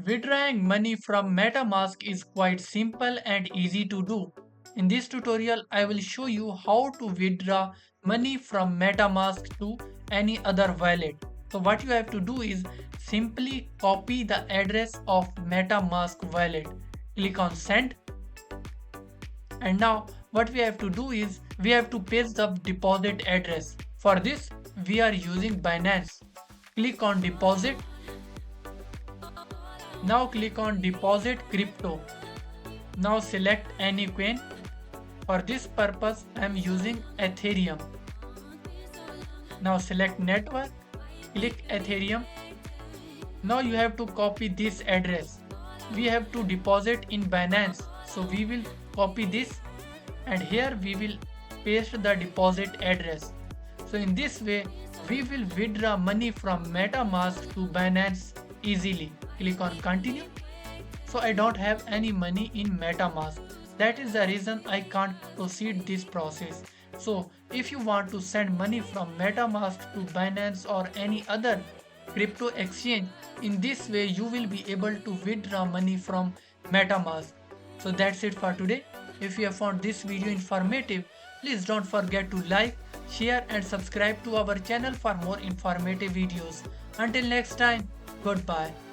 Withdrawing money from Metamask is quite simple and easy to do. In this tutorial, I will show you how to withdraw money from Metamask to any other wallet. So what you have to do is simply copy the address of Metamask wallet. Click on send, and now what we have to do is we have to paste the deposit address. For this we are using Binance. Click on deposit. Now click on deposit crypto. Now select any coin. For this purpose I am using Ethereum. Now select network, click Ethereum. Now you have to copy this address. We have to deposit in Binance, so we will copy this, and here we will paste the deposit address. So in this way we will withdraw money from Metamask to Binance easily. Click on continue. So I don't have any money in Metamask. That is the reason I can't proceed this process. So if you want to send money from Metamask to Binance or any other crypto exchange, in this way you will be able to withdraw money from Metamask. So that's it for today. If you have found this video informative, please don't forget to like, share and subscribe to our channel for more informative videos. Until next time, goodbye.